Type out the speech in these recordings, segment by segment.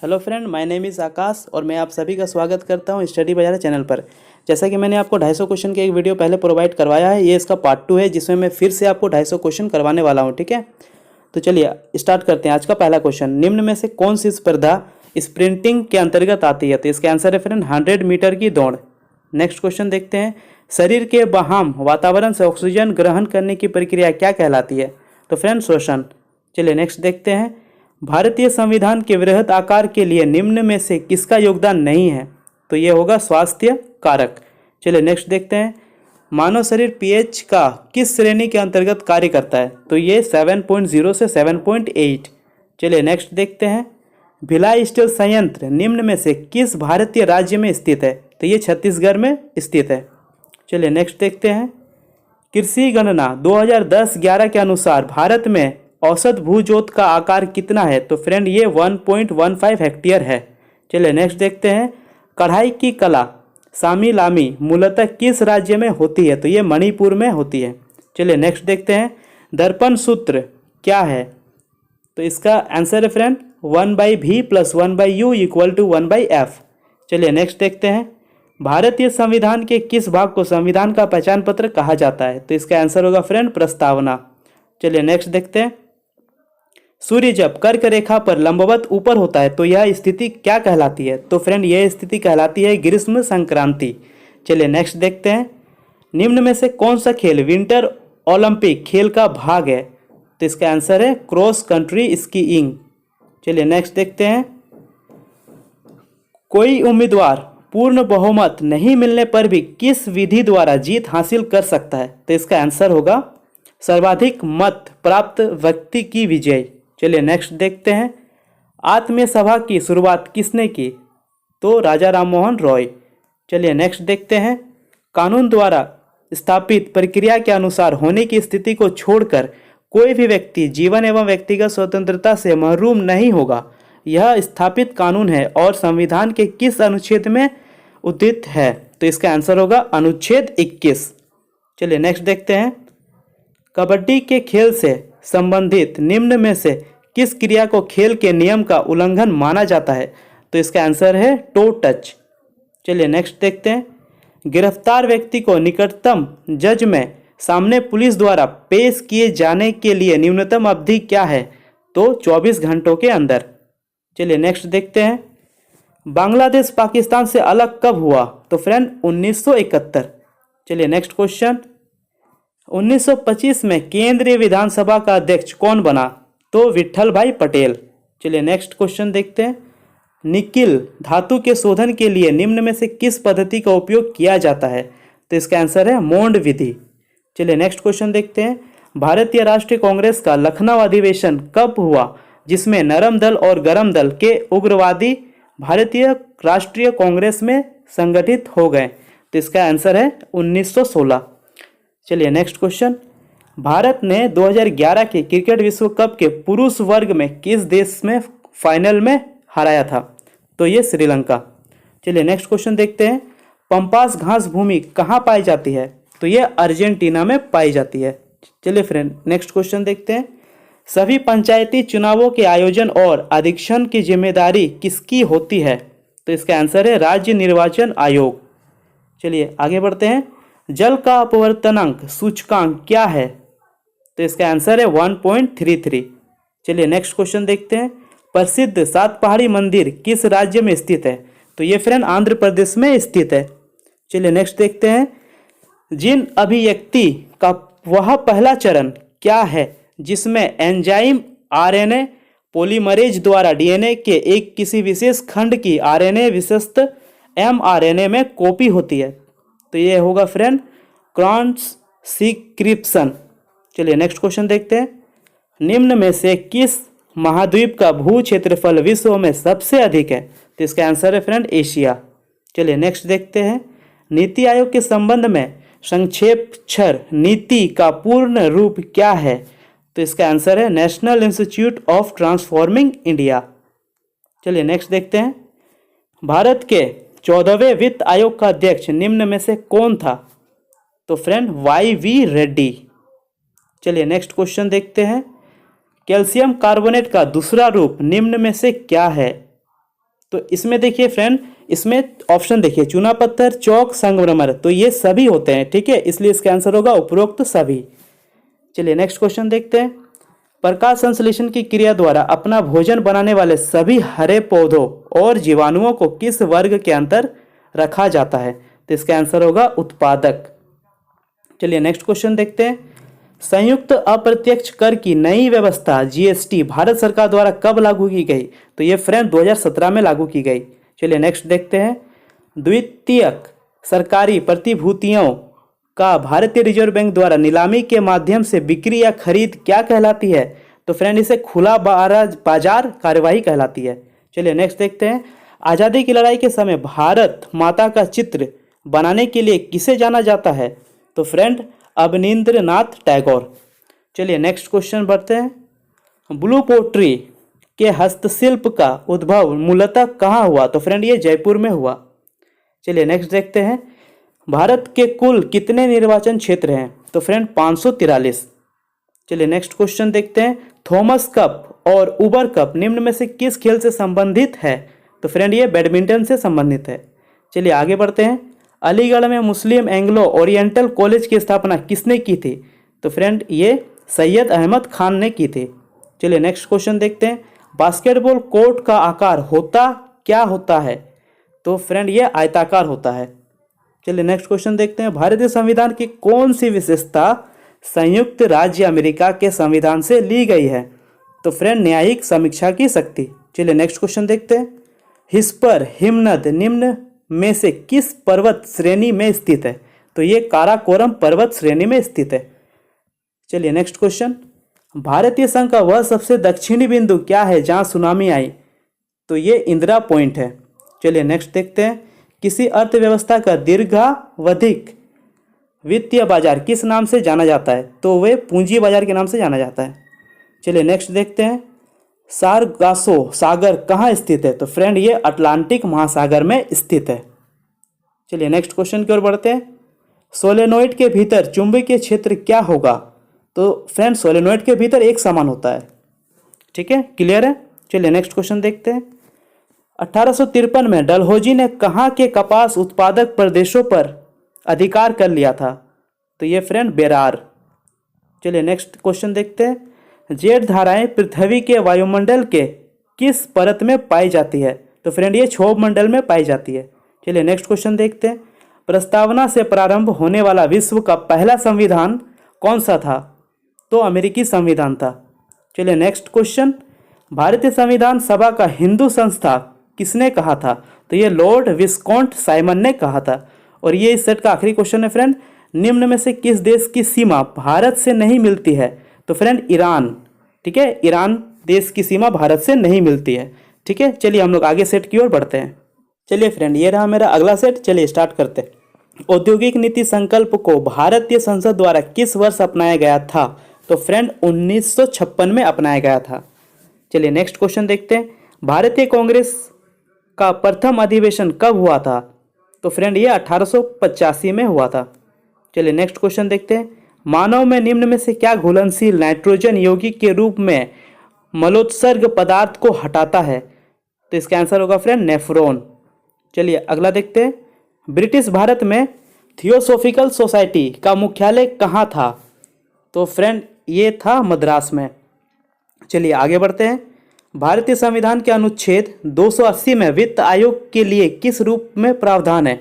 Hello friend, my name is Akash और मैं आप सभी का स्वागत करता हूं स्टडी बाजार चैनल पर। जैसा कि मैंने आपको 250 क्वेश्चन के एक वीडियो पहले प्रोवाइड करवाया है, ये इसका पार्ट 2 है जिसमें मैं फिर से आपको 250 क्वेश्चन करवाने वाला हूं। ठीक है, तो चलिए स्टार्ट करते हैं। आज का पहला क्वेश्चन, निम्न में से कौन सी स्पर्धा स्प्रिंटिंग के अंतर्गत आती है? तो इसका आंसर है फ्रेंड 100 मीटर की दौड़। नेक्स्ट क्वेश्चन देखते हैं, शरीर के बाह्य वातावरण से ऑक्सीजन ग्रहण करने की प्रक्रिया क्या कहलाती है? तो फ्रेंड श्वसन। चलिए नेक्स्ट देखते हैं, भारतीय संविधान के वृहद आकार के लिए निम्न में से किसका योगदान नहीं है? तो ये होगा स्वास्थ्य कारक। चलिए नेक्स्ट देखते हैं, मानव शरीर पीएच का किस श्रेणी के अंतर्गत कार्य करता है? तो ये 7.0 से 7.8। चलिए नेक्स्ट देखते हैं, भिलाई स्टील संयंत्र निम्न में से किस भारतीय राज्य में स्थित है? तो ये छत्तीसगढ़ में स्थित है। चलिए नेक्स्ट देखते हैं, कृषि गणना 2010-11 के अनुसार भारत में औसत भूजोत का आकार कितना है? तो फ्रेंड ये 1.15 हेक्टेयर है। चलिए नेक्स्ट देखते हैं, कढ़ाई की कला सामी लामी मूलतः किस राज्य में होती है? तो ये मणिपुर में होती है। चलिए नेक्स्ट देखते हैं, दर्पण सूत्र क्या है? तो इसका आंसर है फ्रेंड 1/v + 1/u = 1/f। चलिए नेक्स्ट देखते हैं, भारतीय संविधान के किस भाग को संविधान का पहचान पत्र कहा जाता है? तो इसका आंसर होगा फ्रेंड प्रस्तावना। चलिए नेक्स्ट देखते हैं, सूर्य जब कर्क रेखा पर लंबवत ऊपर होता है तो यह स्थिति क्या कहलाती है? तो फ्रेंड यह स्थिति कहलाती है ग्रीष्म संक्रांति। चलिए नेक्स्ट देखते हैं, निम्न में से कौन सा खेल विंटर ओलंपिक खेल का भाग है? तो इसका आंसर है क्रॉस कंट्री स्कीइंग। चलिए नेक्स्ट देखते हैं, कोई उम्मीदवार पूर्ण बहुमत नहीं मिलने पर भी किस विधि द्वारा जीत हासिल कर सकता है? तो इसका आंसर होगा सर्वाधिक मत प्राप्त व्यक्ति की विजय। चलिए नेक्स्ट देखते हैं, आत्मीय सभा की शुरुआत किसने की? तो राजा राममोहन रॉय। चलिए नेक्स्ट देखते हैं, कानून द्वारा स्थापित प्रक्रिया के अनुसार होने की स्थिति को छोड़कर कोई भी व्यक्ति जीवन एवं व्यक्तिगत स्वतंत्रता से महरूम नहीं होगा। यह स्थापित कानून है और संविधान के किस अनुच्छेद में उद्धृत है? तो इसका आंसर होगा अनुच्छेद 21। चलिए नेक्स्ट देखते हैं, कबड्डी के खेल से संबंधित निम्न में से किस क्रिया को खेल के नियम का उल्लंघन माना जाता है? तो इसका आंसर है टो टच। चलिए नेक्स्ट देखते हैं, गिरफ्तार व्यक्ति को निकटतम जज में सामने पुलिस द्वारा पेश किए जाने के लिए न्यूनतम अवधि क्या है? तो 24 घंटों के अंदर। चलिए नेक्स्ट देखते हैं, बांग्लादेश पाकिस्तान से अलग कब हुआ? तो फ्रेंड 1971। चलिए नेक्स्ट क्वेश्चन, 1925 में केंद्रीय विधानसभा का अध्यक्ष कौन बना? तो विट्ठल भाई पटेल। चलिए नेक्स्ट क्वेश्चन देखते हैं, निकिल धातु के शोधन के लिए निम्न में से किस पद्धति का उपयोग किया जाता है? तो इसका आंसर है मोंड विधि। चलिए नेक्स्ट क्वेश्चन देखते हैं, भारतीय राष्ट्रीय कांग्रेस का लखनऊ अधिवेशन कब हुआ जिसमें नरम दल और गरम दल के उग्रवादी भारतीय राष्ट्रीय कांग्रेस में संगठित हो गए? तो इसका आंसर है 1916। चलिए नेक्स्ट क्वेश्चन, भारत ने 2011 के क्रिकेट विश्व कप के पुरुष वर्ग में किस देश में फाइनल में हराया था? तो ये श्रीलंका। चलिए नेक्स्ट क्वेश्चन देखते हैं, पंपास घास भूमि कहाँ पाई जाती है? तो ये अर्जेंटीना में पाई जाती है। चलिए फ्रेंड नेक्स्ट क्वेश्चन देखते हैं, सभी पंचायती चुनावों के आयोजन और अधीक्षण की जिम्मेदारी किसकी होती है? तो इसका आंसर है राज्य निर्वाचन आयोग। चलिए आगे बढ़ते हैं, जल का अपवर्तनांक सूचकांक क्या है? तो इसका आंसर है 1.33। चलिए नेक्स्ट क्वेश्चन देखते हैं, प्रसिद्ध सात पहाड़ी मंदिर किस राज्य में स्थित है? तो ये फ्रेंड आंध्र प्रदेश में स्थित है। चलिए नेक्स्ट देखते हैं, जीन अभिव्यक्ति का वह पहला चरण क्या है जिसमें एंजाइम आरएनए पॉलीमरेज द्वारा डीएनए के एक किसी विशेष खंड की आरएनए विशिष्ट एमआरएनए में कॉपी होती है? तो ये होगा फ्रेंड ट्रांसक्रिप्शन। चलिए नेक्स्ट क्वेश्चन देखते हैं, निम्न में से किस महाद्वीप का भू क्षेत्रफल विश्व में सबसे अधिक है? तो इसका आंसर है फ्रेंड एशिया। चलिए नेक्स्ट देखते हैं, नीति आयोग के संबंध में संक्षेपक्षर नीति का पूर्ण रूप क्या है? तो इसका आंसर है national institute of transforming India. चलिए नेक्स्ट देखते हैं, भारत के 14वें वित्त आयोग का अध्यक्ष निम्न में से कौन था? तो फ्रेंड YV रेड्डी। चलिए नेक्स्ट क्वेश्चन देखते हैं, कैल्शियम कार्बोनेट का दूसरा रूप निम्न में से क्या है? तो इसमें देखिए फ्रेंड, इसमें ऑप्शन देखिए, चूना पत्थर, चौक, संगमरमर, तो ये सभी होते हैं, ठीक है, इसलिए इसका आंसर होगा उपरोक्त सभी। चलिए नेक्स्ट क्वेश्चन देखते हैं। प्रकाश संश्लेषण की क्रिया द्वारा अपना भोजन बनाने वाले सभी हरे पौधों और जीवाणुओं को किस वर्ग के अंतर रखा जाता है? तो इसका आंसर होगा उत्पादक। चलिए नेक्स्ट क्वेश्चन देखते हैं। संयुक्त अप्रत्यक्ष कर की नई व्यवस्था जीएसटी भारत सरकार द्वारा कब लागू की गई? तो ये फ्रेंड 2017 में लागू की गई। चलिए नेक्स्ट देखते हैं। द्वितीयक सरकारी प्रतिभूतियों का भारतीय रिजर्व बैंक द्वारा नीलामी के माध्यम से बिक्री या खरीद क्या कहलाती है? तो फ्रेंड इसे खुला बाजार कार्यवाही कहलाती है। चलिए नेक्स्ट देखते हैं। आज़ादी की लड़ाई के समय भारत माता का चित्र बनाने के लिए किसे जाना जाता है? तो फ्रेंड अवनींद्रनाथ टैगोर। चलिए नेक्स्ट क्वेश्चन बढ़ते हैं। ब्लू पोट्री के हस्तशिल्प का उद्भव मूलतः कहाँ हुआ? तो फ्रेंड ये जयपुर में हुआ। चलिए नेक्स्ट देखते हैं। भारत के कुल कितने निर्वाचन क्षेत्र हैं? तो फ्रेंड 543। चलिए नेक्स्ट क्वेश्चन देखते हैं। थॉमस कप और उबर कप निम्न में से किस खेल से संबंधित है? तो फ्रेंड ये बैडमिंटन से संबंधित है। चलिए आगे बढ़ते हैं। अलीगढ़ में मुस्लिम एंग्लो ओरिएंटल कॉलेज की स्थापना किसने की थी? तो फ्रेंड ये सैयद अहमद खान ने की थी। चलिए नेक्स्ट क्वेश्चन देखते हैं। बास्केटबॉल कोर्ट का आकार क्या होता है? तो फ्रेंड ये आयताकार होता है। चलिए नेक्स्ट क्वेश्चन देखते हैं। भारतीय संविधान की कौन सी विशेषता संयुक्त राज्य अमेरिका के संविधान से ली गई है? तो फ्रेंड न्यायिक समीक्षा की शक्ति। चलिए नेक्स्ट क्वेश्चन देखते हैं। हिस्पर हिमनद निम्न में से किस पर्वत श्रेणी में स्थित है? तो ये काराकोरम पर्वत श्रेणी में स्थित है। चलिए नेक्स्ट क्वेश्चन। भारतीय संघ का वह सबसे दक्षिणी बिंदु क्या है जहां सुनामी आई? तो ये इंदिरा पॉइंट है। चलिए नेक्स्ट देखते हैं। किसी अर्थव्यवस्था का दीर्घावधिक वित्तीय बाजार किस नाम से जाना जाता है? तो वे पूंजी बाजार के नाम से जाना जाता है। चलिए नेक्स्ट देखते हैं। सारगासो सागर कहाँ स्थित है? तो फ्रेंड ये अटलांटिक महासागर में स्थित है। चलिए नेक्स्ट क्वेश्चन की ओर बढ़ते हैं। सोलेनोइड के भीतर चुंबकीय क्षेत्र क्या होगा? तो फ्रेंड सोलेनोइड के भीतर एक समान होता है। ठीक है, क्लियर है। चलिए नेक्स्ट क्वेश्चन देखते हैं। 1853 में डलहौजी ने कहाँ के कपास उत्पादक प्रदेशों पर अधिकार कर लिया था? तो ये फ्रेंड बेरार। चलिए नेक्स्ट क्वेश्चन देखते हैं। जेट धाराएं पृथ्वी के वायुमंडल के किस परत में पाई जाती है? तो फ्रेंड ये क्षोभ मंडल में पाई जाती है। चलिए नेक्स्ट क्वेश्चन देखते हैं। प्रस्तावना से प्रारंभ होने वाला विश्व का पहला संविधान कौन सा था? तो अमेरिकी संविधान था। चलिए नेक्स्ट क्वेश्चन। भारतीय संविधान सभा का हिंदू संस्था किसने कहा था? तो ये लॉर्ड विस्कॉन्ट साइमन ने कहा था। और ये इस सेट का आखिरी क्वेश्चन है फ्रेंड। निम्न में से किस देश की सीमा भारत से नहीं मिलती है? तो फ्रेंड ईरान। ठीक है, ईरान देश की सीमा भारत से नहीं मिलती है। ठीक है, चलिए हम लोग आगे सेट की ओर बढ़ते हैं। चलिए फ्रेंड, ये रहा मेरा अगला सेट। चलिए स्टार्ट करते हैं। औद्योगिक नीति संकल्प को भारतीय संसद द्वारा किस वर्ष अपनाया गया था? तो फ्रेंड 1956 में अपनाया गया था। चलिए नेक्स्ट क्वेश्चन देखते हैं। भारतीय कांग्रेस का प्रथम अधिवेशन कब हुआ था? तो फ्रेंड ये 1885 में हुआ था। चलिए नेक्स्ट क्वेश्चन देखते हैं। मानव में निम्न में से क्या घुलनशील नाइट्रोजन यौगिक के रूप में मलोत्सर्ग पदार्थ को हटाता है? तो इसका आंसर होगा फ्रेंड नेफ्रॉन। चलिए अगला देखते हैं। ब्रिटिश भारत में थियोसॉफिकल सोसाइटी का मुख्यालय कहाँ था? तो फ्रेंड ये था मद्रास में। चलिए आगे बढ़ते हैं। भारतीय संविधान के अनुच्छेद 280 में वित्त आयोग के लिए किस रूप में प्रावधान है?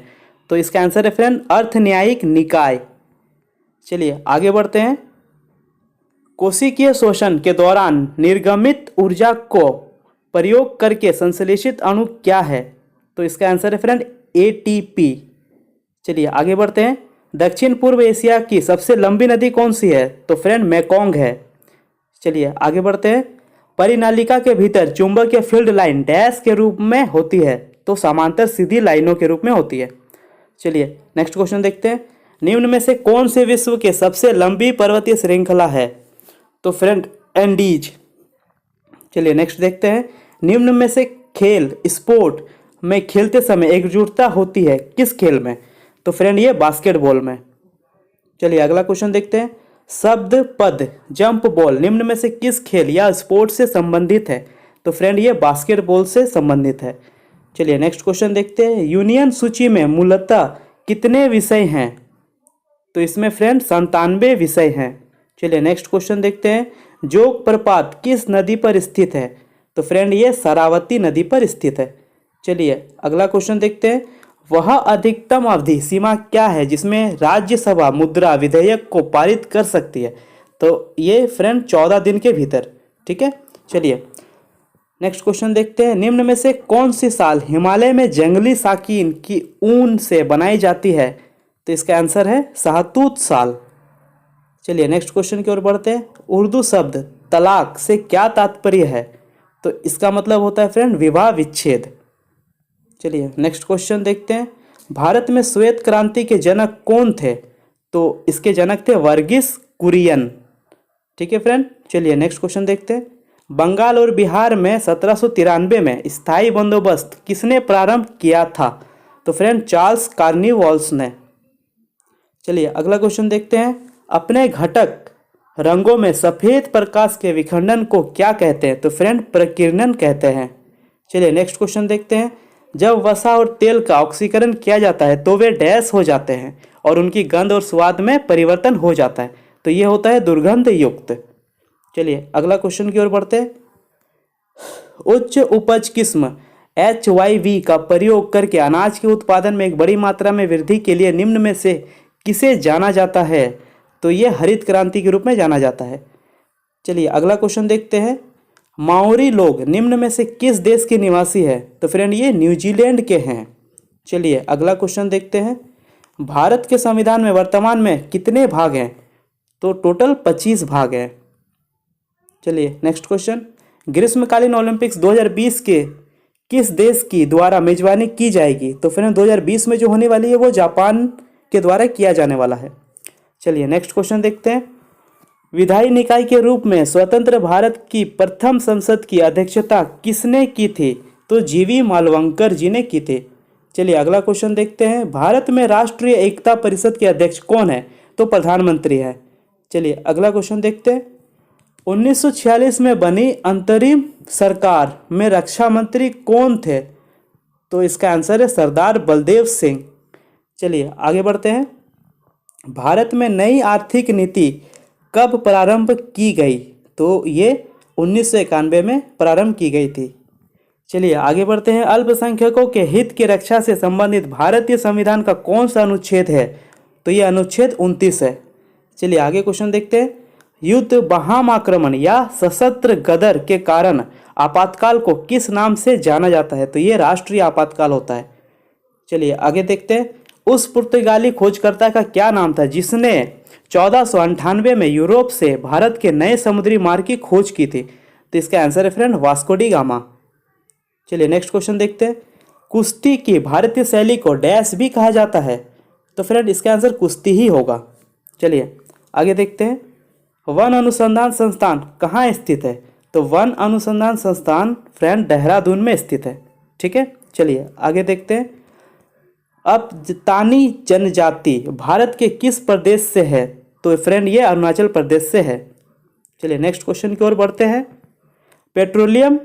तो इसका आंसर है फ्रेंड अर्थ न्यायिक निकाय। चलिए आगे बढ़ते हैं। कोशिकीय शोषण के दौरान निर्गमित ऊर्जा को प्रयोग करके संश्लेषित अणु क्या है? तो इसका आंसर है फ्रेंड एटीपी। चलिए आगे बढ़ते हैं। दक्षिण पूर्व एशिया की सबसे लंबी नदी कौन सी है? तो फ्रेंड मेकोंग है। चलिए आगे बढ़ते हैं। परिनालिका के भीतर चुंबकीय फील्ड लाइन डैश के रूप में होती है? तो समांतर सीधी लाइनों के रूप में होती है। चलिए नेक्स्ट क्वेश्चन देखते हैं। निम्न में से कौन से विश्व के सबसे लंबी पर्वतीय श्रृंखला है? तो फ्रेंड एंडीज। चलिए नेक्स्ट देखते हैं। निम्न में से खेल स्पोर्ट में खेलते समय एकजुटता होती है किस खेल में? तो फ्रेंड ये बास्केटबॉल में। चलिए अगला क्वेश्चन देखते हैं। शब्द पद जंप बॉल निम्न में से किस खेल या स्पोर्ट से संबंधित है? तो फ्रेंड ये बास्केटबॉल से संबंधित है। चलिए नेक्स्ट क्वेश्चन देखते हैं। यूनियन सूची में मूलतः कितने विषय हैं? तो इसमें फ्रेंड 97 विषय हैं। चलिए नेक्स्ट क्वेश्चन देखते हैं। जोग प्रपात किस नदी पर स्थित है? तो फ्रेंड ये शरावती नदी पर स्थित है। चलिए अगला क्वेश्चन देखते हैं। वह अधिकतम अवधि सीमा क्या है जिसमें राज्यसभा मुद्रा विधेयक को पारित कर सकती है? तो ये फ्रेंड 14 दिन के भीतर। ठीक है, चलिए नेक्स्ट क्वेश्चन देखते हैं। निम्न में से कौन सी साल हिमालय में जंगली साकीन की ऊन से बनाई जाती है? तो इसका आंसर है शाहतूत साल। चलिए नेक्स्ट क्वेश्चन की ओर बढ़ते हैं। उर्दू शब्द तलाक से क्या तात्पर्य है? तो इसका मतलब होता है फ्रेंड विवाह विच्छेद। चलिए नेक्स्ट क्वेश्चन देखते हैं। भारत में श्वेत क्रांति के जनक कौन थे? तो इसके जनक थे वर्गीस कुरियन। ठीक है फ्रेंड, चलिए नेक्स्ट क्वेश्चन देखते हैं। बंगाल और बिहार में 1793 में स्थायी बंदोबस्त किसने प्रारंभ किया था? तो फ्रेंड चार्ल्स कार्निवॉल्स ने। चलिए अगला क्वेश्चन देखते हैं। अपने घटक रंगों में सफ़ेद प्रकाश के विखंडन को क्या कहते हैं? तो फ्रेंड प्रकीर्णन कहते हैं। चलिए नेक्स्ट क्वेश्चन देखते हैं। जब वसा और तेल का ऑक्सीकरण किया जाता है तो वे डैश हो जाते हैं और उनकी गंध और स्वाद में परिवर्तन हो जाता है, तो ये होता है दुर्गंध युक्त। चलिए अगला क्वेश्चन की ओर बढ़ते हैं। उच्च उपज किस्म HYV का प्रयोग करके अनाज के उत्पादन में एक बड़ी मात्रा में वृद्धि के लिए निम्न में से किसे जाना जाता है? तो ये हरित क्रांति के रूप में जाना जाता है। चलिए अगला क्वेश्चन देखते हैं। माओरी लोग निम्न में से किस देश के निवासी है? तो फ्रेंड ये न्यूजीलैंड के हैं। चलिए अगला क्वेश्चन देखते हैं। भारत के संविधान में वर्तमान में कितने भाग हैं? तो टोटल 25 भाग हैं। चलिए नेक्स्ट क्वेश्चन। ग्रीष्मकालीन ओलंपिक्स 2020 के किस देश की द्वारा मेजबानी की जाएगी? तो फ्रेंड 2020 में जो होने वाली है वो जापान के द्वारा किया जाने वाला है। चलिए नेक्स्ट क्वेश्चन देखते हैं। विधायी निकाय के रूप में स्वतंत्र भारत की प्रथम संसद की अध्यक्षता किसने की थी? तो जीवी मालवंकर जी ने की थी। चलिए अगला क्वेश्चन देखते हैं। भारत में राष्ट्रीय एकता परिषद के अध्यक्ष कौन है? तो प्रधानमंत्री है। चलिए अगला क्वेश्चन देखते हैं। 1946 में बनी अंतरिम सरकार में रक्षा मंत्री कौन थे? तो इसका आंसर है सरदार बलदेव सिंह। चलिए आगे बढ़ते हैं। भारत में नई आर्थिक नीति कब प्रारंभ की गई? तो ये 1991 में प्रारंभ की गई थी। चलिए आगे बढ़ते हैं। अल्पसंख्यकों के हित की रक्षा से संबंधित भारतीय संविधान का कौन सा अनुच्छेद है? तो ये अनुच्छेद 29 है। चलिए आगे क्वेश्चन देखते हैं। युद्ध, बहाम आक्रमण या सशस्त्र गदर के कारण आपातकाल को किस नाम से जाना जाता है? तो ये राष्ट्रीय आपातकाल होता है। चलिए आगे देखते हैं। उस पुर्तगाली खोजकर्ता का क्या नाम था जिसने 1498 में यूरोप से भारत के नए समुद्री मार्ग की खोज की थी? तो इसका आंसर है फ्रेंड वास्को डी गामा। चलिए नेक्स्ट क्वेश्चन देखते हैं। कुश्ती की भारतीय शैली को डैश भी कहा जाता है? तो फ्रेंड इसका आंसर कुश्ती ही होगा। चलिए आगे देखते हैं। वन अनुसंधान संस्थान कहाँ स्थित है? तो वन अनुसंधान संस्थान फ्रेंड देहरादून में स्थित है। ठीक है, चलिए आगे देखते हैं। अब तानी जनजाति भारत के किस प्रदेश से है? तो फ्रेंड ये अरुणाचल प्रदेश से है। चलिए नेक्स्ट क्वेश्चन की ओर बढ़ते हैं। पेट्रोलियम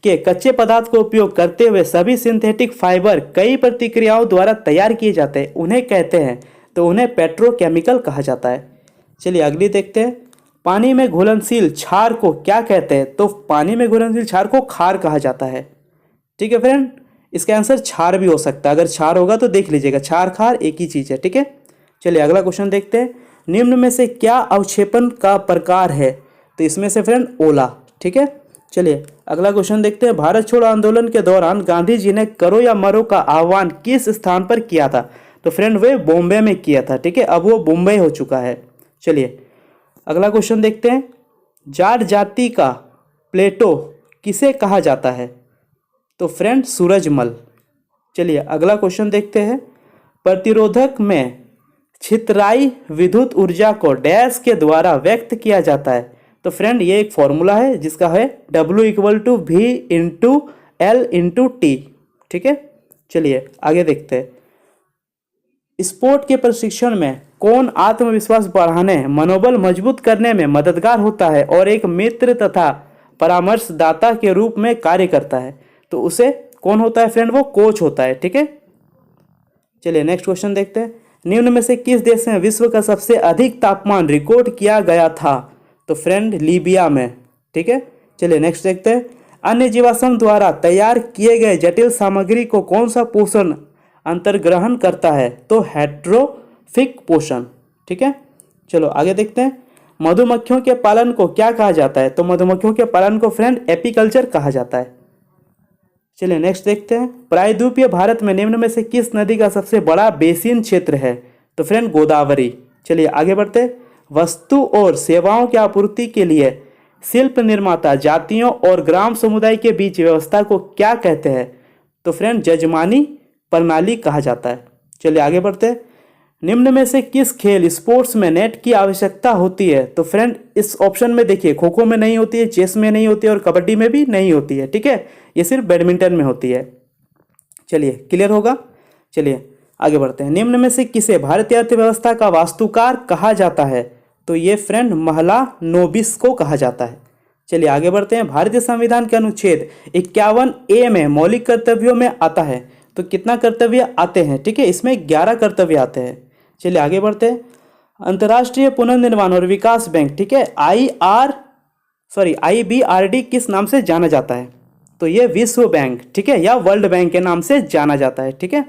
के कच्चे पदार्थ का उपयोग करते हुए सभी सिंथेटिक फाइबर कई प्रतिक्रियाओं द्वारा तैयार किए जाते हैं, उन्हें कहते हैं? तो उन्हें पेट्रोकेमिकल कहा जाता है। चलिए अगली देखते हैं। पानी में घुलनशील क्षार को क्या कहते हैं? तो पानी में घुलनशील क्षार को खार कहा जाता है। ठीक है फ्रेंड, इसका आंसर क्षार भी हो सकता है। अगर क्षार होगा तो देख लीजिएगा, क्षार खार एक ही चीज़ है। ठीक है, चलिए अगला क्वेश्चन देखते हैं। निम्न में से क्या अवक्षेपण का प्रकार है? तो इसमें से फ्रेंड ओला। ठीक है, चलिए अगला क्वेश्चन देखते हैं। भारत छोड़ो आंदोलन के दौरान गांधी जी ने करो या मरो का आह्वान किस स्थान पर किया था? तो फ्रेंड वे बॉम्बे में किया था। ठीक है, अब वो मुंबई हो चुका है। चलिए अगला क्वेश्चन देखते हैं। जाट जाति का प्लेटो किसे कहा जाता है? तो फ्रेंड सूरजमल। चलिए अगला क्वेश्चन देखते हैं। प्रतिरोधक में छितराई विद्युत ऊर्जा को डैश के द्वारा व्यक्त किया जाता है? तो फ्रेंड ये एक फॉर्मूला है जिसका है W=V/L/T। ठीक है, चलिए आगे देखते हैं। स्पोर्ट के प्रशिक्षण में कौन आत्मविश्वास बढ़ाने, मनोबल मजबूत करने में मददगार होता है और एक मित्र तथा परामर्शदाता के रूप में कार्य करता है? तो उसे कौन होता है फ्रेंड? वो कोच होता है, ठीक है। चलिए नेक्स्ट क्वेश्चन देखते हैं। निम्न में से किस देश में विश्व का सबसे अधिक तापमान रिकॉर्ड किया गया था? तो फ्रेंड लीबिया में, ठीक है। चलिए नेक्स्ट देखते हैं। अन्य जीवाश्म द्वारा तैयार किए गए जटिल सामग्री को कौन सा पोषण अंतर्ग्रहण करता है? तो हेट्रोफिक पोषण, ठीक है। चलो आगे देखते हैं। मधुमक्खियों के पालन को क्या कहा जाता है? तो मधुमक्खियों के पालन को फ्रेंड एपीकल्चर कहा जाता है। चलिए नेक्स्ट देखते हैं। प्रायद्वीपीय भारत में निम्न में से किस नदी का सबसे बड़ा बेसिन क्षेत्र है? तो फ्रेंड गोदावरी। चलिए आगे बढ़ते हैं। वस्तु और सेवाओं की आपूर्ति के लिए शिल्प निर्माता जातियों और ग्राम समुदाय के बीच व्यवस्था को क्या कहते हैं? तो फ्रेंड जजमानी प्रणाली कहा जाता है। चलिए आगे बढ़ते हैं। निम्न में से किस खेल स्पोर्ट्स में नेट की आवश्यकता होती है? तो फ्रेंड इस ऑप्शन में देखिए, खो खो में नहीं होती है, चेस में नहीं होती है और कबड्डी में भी नहीं होती है, ठीक है। ये सिर्फ बैडमिंटन में होती है। चलिए क्लियर होगा। चलिए आगे बढ़ते हैं। निम्न में से किसे भारतीय अर्थव्यवस्था का वास्तुकार कहा जाता है? तो ये फ्रेंड महलानोबिस को कहा जाता है। चलिए आगे बढ़ते हैं। भारतीय संविधान के अनुच्छेद 51A में मौलिक कर्तव्यों में आता है तो कितना कर्तव्य आते हैं? ठीक है, इसमें 11 कर्तव्य आते हैं। चलिए आगे बढ़ते हैं। अंतर्राष्ट्रीय पुनर्निर्माण और विकास बैंक, ठीक है, IBRD किस नाम से जाना जाता है? तो ये विश्व बैंक, ठीक है, या वर्ल्ड बैंक के नाम से जाना जाता है, ठीक है।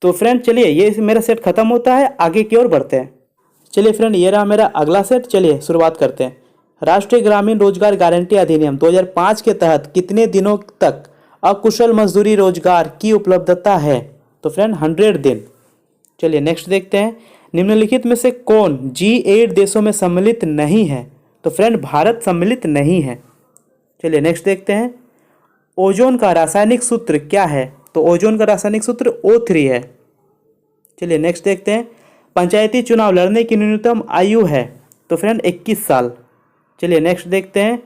तो फ्रेंड चलिए ये मेरा सेट खत्म होता है, आगे की ओर बढ़ते हैं। चलिए फ्रेंड ये रहा मेरा अगला सेट। चलिए शुरुआत करते हैं। राष्ट्रीय ग्रामीण रोजगार गारंटी अधिनियम 2005 के तहत कितने दिनों तक अकुशल मजदूरी रोजगार की उपलब्धता है? तो फ्रेंड 100 दिन। चलिए नेक्स्ट देखते हैं। निम्नलिखित में से कौन G8 देशों में सम्मिलित नहीं है? तो फ्रेंड भारत सम्मिलित नहीं है। चलिए नेक्स्ट देखते हैं। ओजोन का रासायनिक सूत्र क्या है? तो ओजोन का रासायनिक सूत्र O3 है। चलिए नेक्स्ट देखते हैं। पंचायती चुनाव लड़ने की न्यूनतम आयु है? तो फ्रेंड 21 साल। चलिए नेक्स्ट देखते हैं।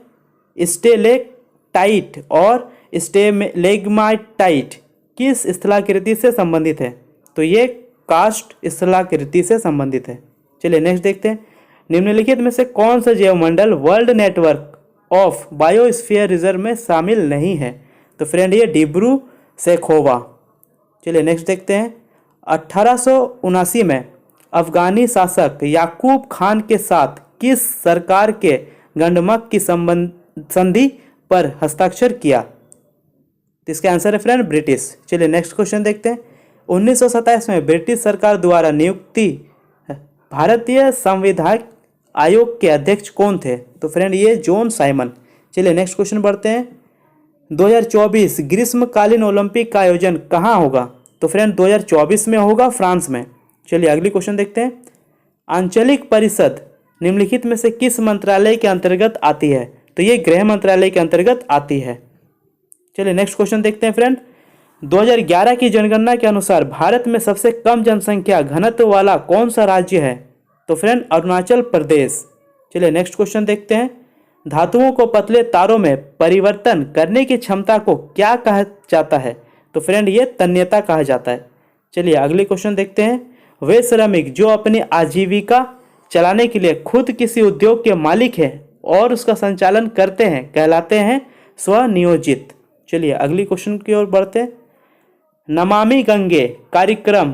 स्टेलेक्टाइट और स्टेलेग्माटाइट किस स्थलाकृति से संबंधित है? तो ये कास्ट स्थलाकृति से संबंधित है। चलिए नेक्स्ट देखते हैं। निम्नलिखित में से कौन सा जैवमंडल world network of biosphere reserve में शामिल नहीं है? तो फ्रेंड ये डिब्रू सैखोवा। चलिए नेक्स्ट देखते हैं। 1879 में अफगानी शासक याकूब खान के साथ किस सरकार के गंडमक की संधि पर हस्ताक्षर किया? तो इसका आंसर है फ्रेंड ब्रिटिश। चलिए नेक्स्ट क्वेश्चन देखते हैं। 1927 में ब्रिटिश सरकार द्वारा नियुक्ति भारतीय संविधान आयोग के अध्यक्ष कौन थे? तो फ्रेंड ये जॉन साइमन। चलिए नेक्स्ट क्वेश्चन बढ़ते हैं। 2024 ग्रीष्मकालीन ओलंपिक का आयोजन कहाँ होगा? तो फ्रेंड 2024 में होगा फ्रांस में। चलिए अगली क्वेश्चन देखते हैं। आंचलिक परिषद निम्नलिखित में से किस मंत्रालय के अंतर्गत आती है? तो ये गृह मंत्रालय के अंतर्गत आती है। चलिए नेक्स्ट क्वेश्चन देखते हैं फ्रेंड। 2011 की जनगणना के अनुसार भारत में सबसे कम जनसंख्या घनत्व वाला कौन सा राज्य है? तो फ्रेंड अरुणाचल प्रदेश। चलिए नेक्स्ट क्वेश्चन देखते हैं। धातुओं को पतले तारों में परिवर्तन करने की क्षमता को क्या कहा जाता है? तो फ्रेंड ये तन्यता कहा जाता है। चलिए अगले क्वेश्चन देखते हैं। वे श्रमिक जो अपनी आजीविका चलाने के लिए खुद किसी उद्योग के मालिक हैं और उसका संचालन करते हैं कहलाते हैं स्वनियोजित। चलिए अगली क्वेश्चन की ओर बढ़ते हैं। नमामि गंगे कार्यक्रम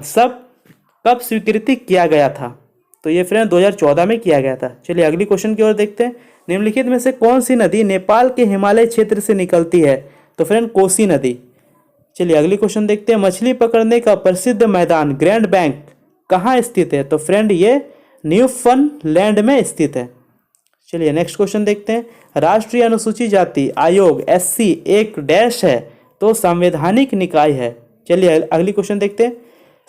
कब स्वीकृति किया गया था? तो ये फ्रेंड 2014 में किया गया था। चलिए अगली क्वेश्चन की ओर देखते हैं। निम्नलिखित में से कौन सी नदी नेपाल के हिमालय क्षेत्र से निकलती है? तो फ्रेंड कोसी नदी। चलिए अगली क्वेश्चन देखते हैं। मछली पकड़ने का प्रसिद्ध मैदान ग्रैंड बैंक कहाँ स्थित है? तो फ्रेंड ये न्यूफनलैंड में स्थित है। चलिए नेक्स्ट क्वेश्चन देखते हैं। राष्ट्रीय अनुसूचित जाति आयोग SC एक डैश है तो संवैधानिक निकाय है। चलिए अगली क्वेश्चन देखते हैं।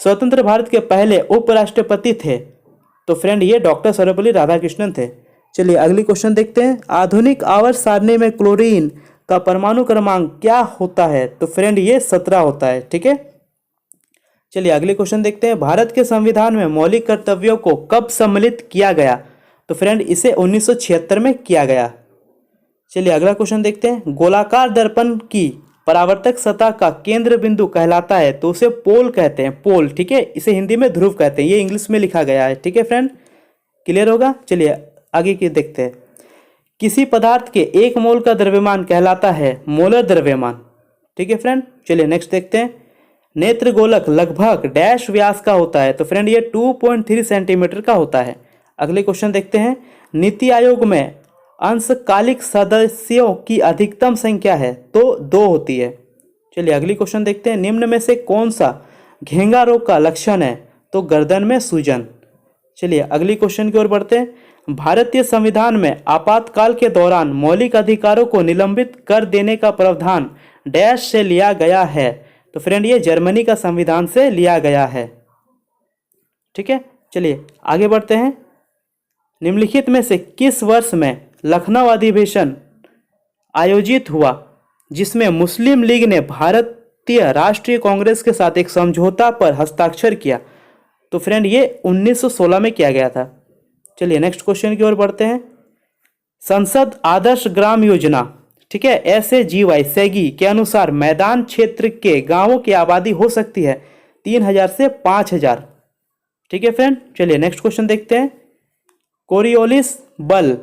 स्वतंत्र भारत के पहले उपराष्ट्रपति थे? तो फ्रेंड ये डॉक्टर सर्वपल्ली राधाकृष्णन थे। चलिए अगली क्वेश्चन देखते हैं। आधुनिक आवर्त सारणी में क्लोरीन का परमाणु क्रमांक क्या होता है? तो फ्रेंड ये 17 होता है, ठीक है। चलिए अगले क्वेश्चन देखते हैं। भारत के संविधान में मौलिक कर्तव्यों को कब सम्मिलित किया गया? तो फ्रेंड इसे 1976 में किया गया। चलिए अगला क्वेश्चन देखते हैं। गोलाकार दर्पण की परावर्तक सतह का केंद्र बिंदु कहलाता है तो उसे पोल कहते हैं, पोल, ठीक है। इसे हिंदी में ध्रुव कहते हैं। ये इंग्लिश में लिखा गया है, ठीक है फ्रेंड, क्लियर होगा। चलिए आगे की देखते हैं। किसी पदार्थ के 1 मोल का द्रव्यमान कहलाता है मोलर द्रव्यमान, ठीक है फ्रेंड। चलिए नेक्स्ट देखते हैं, नेत्र गोलक लगभग डैश व्यास का होता है, तो फ्रेंड ये 2.3 सेंटीमीटर का होता है। अगले क्वेश्चन देखते हैं, नीति आयोग में अंशकालिक सदस्यों की अधिकतम संख्या है, तो 2 होती है। चलिए अगली क्वेश्चन देखते हैं, निम्न में से कौन सा घेंगा रोग का लक्षण है, तो गर्दन में सूजन। चलिए अगली क्वेश्चन की ओर बढ़ते हैं, भारतीय संविधान में आपातकाल के दौरान मौलिक अधिकारों को निलंबित कर देने का प्रावधान डैश से लिया गया है, तो फ्रेंड ये जर्मनी का संविधान से लिया गया है। ठीक है, चलिए आगे बढ़ते हैं, निम्नलिखित में से किस वर्ष में लखनऊ अधिवेशन आयोजित हुआ जिसमें मुस्लिम लीग ने भारतीय राष्ट्रीय कांग्रेस के साथ एक समझौता पर हस्ताक्षर किया, तो फ्रेंड ये 1916 में किया गया था। चलिए नेक्स्ट क्वेश्चन की ओर बढ़ते हैं, संसद आदर्श ग्राम योजना, ठीक है, SAGY सैगी के अनुसार मैदान क्षेत्र के गांवों की आबादी हो सकती है 3000 से 5000। ठीक है फ्रेंड। चलिए नेक्स्ट क्वेश्चन देखते हैं, कोरियोलिस बल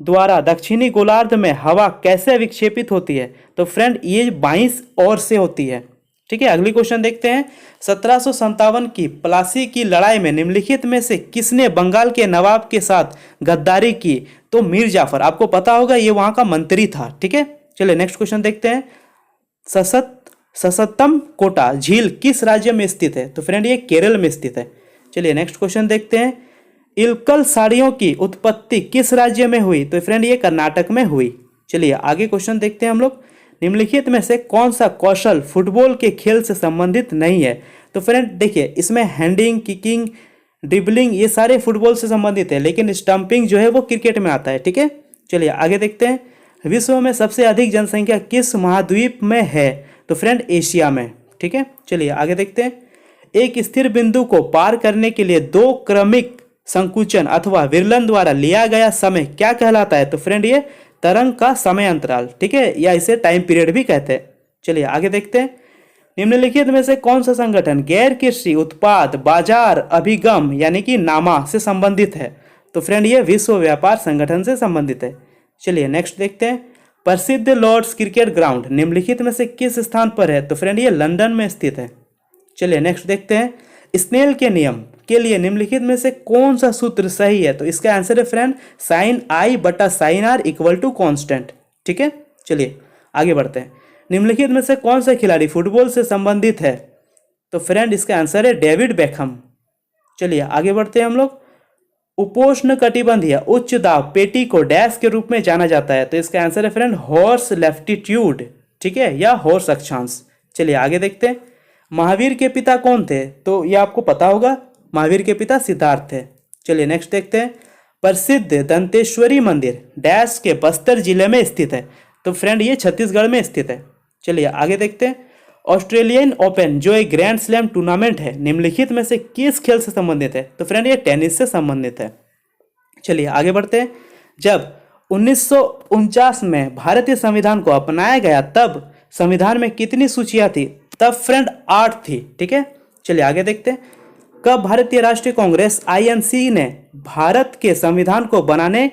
द्वारा दक्षिणी गोलार्ध में हवा कैसे विक्षेपित होती है, तो फ्रेंड ये 22 ओर से होती है। ठीक है, अगली क्वेश्चन देखते हैं, 1757 की प्लासी की लड़ाई में निम्नलिखित में से किसने बंगाल के नवाब के साथ गद्दारी की, तो मीर जाफर। आपको पता होगा ये वहां का मंत्री था। ठीक है, चलिए नेक्स्ट क्वेश्चन देखते हैं, ससत्तम कोटा झील किस राज्य में स्थित है, तो फ्रेंड ये केरल में स्थित है। चलिए नेक्स्ट क्वेश्चन देखते हैं, इलकल साड़ियों की उत्पत्ति किस राज्य में हुई, तो फ्रेंड ये कर्नाटक में हुई। चलिए आगे क्वेश्चन देखते हैं हम लोग, निम्नलिखित में से कौन सा कौशल फुटबॉल के खेल से संबंधित नहीं है, तो फ्रेंड देखिए इसमें हैंडिंग, किकिंग, ड्रिबलिंग ये सारे फुटबॉल से संबंधित है, लेकिन स्टंपिंग जो है वो क्रिकेट में आता है। ठीक है, चलिए आगे देखते हैं, विश्व में सबसे अधिक जनसंख्या किस महाद्वीप में है, तो फ्रेंड एशिया में। ठीक है, चलिए आगे देखते हैं, एक स्थिर बिंदु को पार करने के लिए 2 क्रमिक संकुचन अथवा विरलन द्वारा लिया गया समय क्या कहलाता है, तो फ्रेंड ये तरंग का समय अंतराल। ठीक है, या इसे टाइम पीरियड भी कहते हैं। चलिए आगे देखते हैं, निम्नलिखित में से कौन सा संगठन गैर कृषि उत्पाद बाजार अभिगम यानी कि नामा से संबंधित है, तो फ्रेंड ये विश्व व्यापार संगठन से संबंधित है। चलिए नेक्स्ट देखते हैं, प्रसिद्ध लॉर्ड्स क्रिकेट ग्राउंड निम्नलिखित में से किस स्थान पर है, तो फ्रेंड ये लंदन में स्थित है। चलिए नेक्स्ट देखते हैं, स्नेल के नियम के लिए निम्नलिखित में से कौन सा सूत्र सही है, तो इसका आंसर है फ्रेंड sin I बटा sin R equal to constant. ठीक है, चलिए आगे बढ़ते हैं, निम्नलिखित में से कौन सा खिलाड़ी फुटबॉल से संबंधित है, तो फ्रेंड इसका आंसर है डेविड बेकहम। चलिए आगे बढ़ते हैं हम लोग, उपोष्ण कटिबंधीय उच्च दाब पेटी को डैश के रूप में जाना जाता है, तो इसका आंसर है फ्रेंड हॉर्स लेफ्टिट्यूड। ठीक है, या हॉर्स अक्षांश। चलिए आगे देखते हैं, महावीर के पिता कौन थे, तो ये आपको पता होगा, महावीर के पिता सिद्धार्थ थे। चलिए नेक्स्ट देखते हैं, प्रसिद्ध दंतेश्वरी मंदिर डैश के बस्तर जिले में स्थित है, तो फ्रेंड ये छत्तीसगढ़ में स्थित है। चलिए आगे देखते हैं, ऑस्ट्रेलियन ओपन जो एक ग्रैंड स्लैम टूर्नामेंट है निम्नलिखित में से किस खेल से संबंधित है, तो फ्रेंड ये टेनिस से संबंधित है। चलिए आगे बढ़ते हैं, जब 1949 में भारतीय संविधान को अपनाया गया तब संविधान में कितनी सूचियां थी, तब फ्रेंड 8 थी। ठीक है, चलिए आगे देखते हैं, कब भारतीय राष्ट्रीय कांग्रेस INC ने भारत के संविधान को बनाने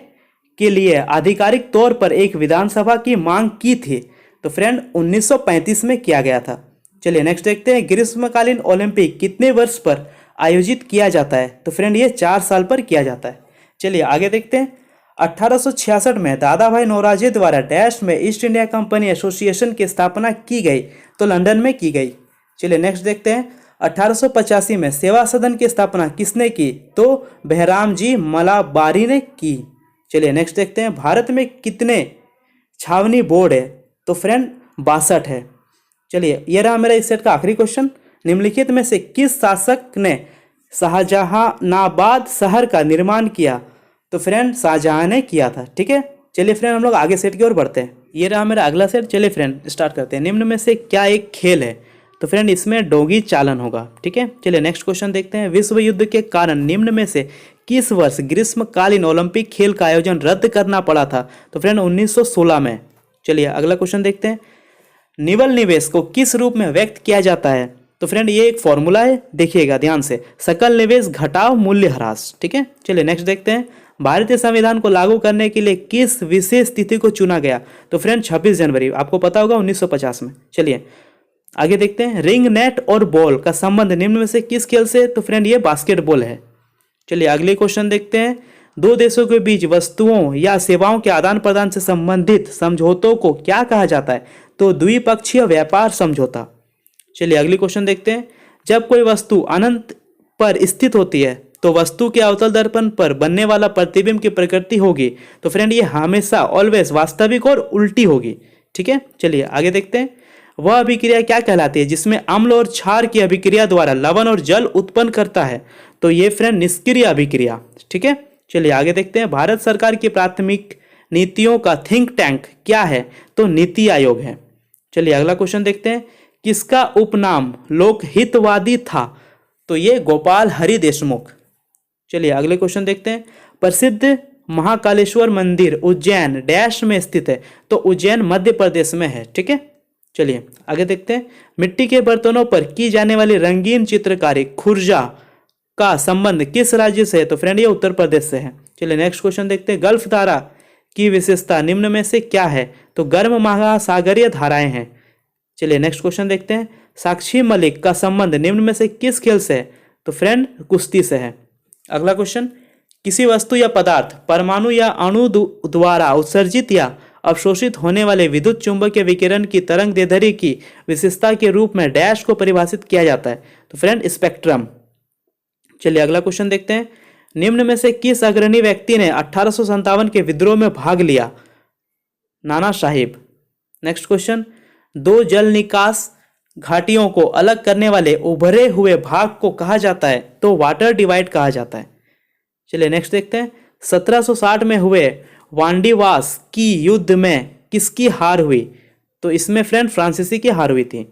के लिए आधिकारिक तौर पर एक विधानसभा की मांग की थी, तो फ्रेंड 1935 में किया गया था। चलिए नेक्स्ट देखते हैं, ग्रीष्मकालीन ओलंपिक कितने वर्ष पर आयोजित किया जाता है, तो फ्रेंड ये 4 साल पर किया जाता है। चलिए आगे देखते हैं, 1866 में दादा भाई नौरोजी द्वारा डैश में ईस्ट इंडिया कंपनी एसोसिएशन की स्थापना की गई, तो लंदन में की गई। चलिए नेक्स्ट देखते हैं, 1885 में सेवा सदन की स्थापना किसने की, तो बहराम जी मलाबारी ने की। चलिए नेक्स्ट देखते हैं, भारत में कितने छावनी बोर्ड है, तो फ्रेंड 62 है। चलिए ये रहा मेरा इस सेट का आखिरी क्वेश्चन, निम्नलिखित में से किस शासक ने शाहजहानाबाद शहर का निर्माण किया, तो फ्रेंड शाहजहां ने किया था। ठीक है, चलिए फ्रेंड हम लोग आगे सेट की ओर बढ़ते हैं, ये रहा मेरा अगला सेट। चलिए फ्रेंड स्टार्ट करते हैं, निम्न में से क्या एक खेल है, तो फ्रेंड इसमें डोगी चालन होगा। ठीक है, चलिए नेक्स्ट क्वेश्चन देखते हैं, विश्व युद्ध के कारण निम्न में से किस वर्ष ग्रीष्मकालीन ओलंपिक खेल का आयोजन रद्द करना पड़ा था, तो फ्रेंड 1916 में। चलिए अगला क्वेश्चन देखते हैं, निवल निवेश को किस रूप में व्यक्त किया जाता है, तो फ्रेंड ये एक फॉर्मूला है, देखिएगा ध्यान से, सकल निवेश घटाव मूल्य ह्रास। ठीक है, चलिए नेक्स्ट देखते हैं, भारतीय संविधान को लागू करने के लिए किस विशेष तिथि को चुना गया? तो फ्रेंड 26 जनवरी, आपको पता होगा 1950 में। चलिए आगे देखते हैं, रिंग नेट और बॉल का संबंध निम्न में से किस खेल से? तो फ्रेंड ये बास्केटबॉल है। चलिए अगले क्वेश्चन देखते हैं, दो देशों के बीच वस्तुओं या सेवाओं के आदान प्रदान से संबंधित समझौतों को क्या कहा जाता है? तो द्विपक्षीय व्यापार समझौता। चलिए अगली क्वेश्चन देखते हैं, जब कोई वस्तु अनंत पर स्थित होती है तो वस्तु के अवतल दर्पण पर बनने वाला प्रतिबिंब की प्रकृति होगी? तो फ्रेंड ये हमेशा ऑलवेज वास्तविक और उल्टी होगी। ठीक है, चलिए आगे देखते हैं, वह अभिक्रिया क्या कहलाती है जिसमें अम्ल और क्षार की अभिक्रिया द्वारा लवण और जल उत्पन्न करता है? तो ये फ्रेंड निष्क्रिय अभिक्रिया। ठीक है, चलिए आगे देखते हैं, भारत सरकार की प्राथमिक नीतियों का थिंक टैंक क्या है? तो नीति आयोग है। चलिए अगला क्वेश्चन देखते हैं, किसका उपनाम लोकहितवादी था? तो ये गोपाल हरि देशमुख। चलिए अगले क्वेश्चन देखते हैं, प्रसिद्ध महाकालेश्वर मंदिर उज्जैन डैश में स्थित है? तो उज्जैन मध्य प्रदेश में है। ठीक है, चलिए आगे देखते हैं, मिट्टी के बर्तनों पर की जाने वाली रंगीन चित्रकारी खुर्जा का संबंध किस राज्य से है? तो फ्रेंड ये उत्तर प्रदेश से है। चलिए नेक्स्ट क्वेश्चन देखते हैं, गल्फ धारा की विशेषता निम्न में से क्या है? तो गर्म महासागरीय धाराएं हैं। चलिए नेक्स्ट क्वेश्चन देखते हैं, साक्षी मलिक का संबंध निम्न में से किस खेल से है? तो फ्रेंड कुश्ती से है। अगला क्वेश्चन, किसी वस्तु या पदार्थ परमाणु या अणु द्वारा उत्सर्जित या अवशोषित होने वाले विद्युत चुंबकीय विकिरण की तरंग दैर्ध्य की विशेषता के रूप में डैश को परिभाषित किया जाता है? तो फ्रेंड स्पेक्ट्रम। चलिए अगला क्वेश्चन देखते हैं, निम्न में से किस अग्रणी व्यक्ति ने 1857 के विद्रोह में भाग लिया? नाना साहिब। नेक्स्ट क्वेश्चन, दो जल निकास घाटियों को अलग करने वाले उभरे हुए भाग को कहा जाता है? तो वाटर डिवाइड कहा जाता है। चलिए नेक्स्ट देखते हैं, 1760 में हुए वांडीवास की युद्ध में किसकी हार हुई? तो इसमें फ्रेंड फ्रांसीसी की हार हुई थी।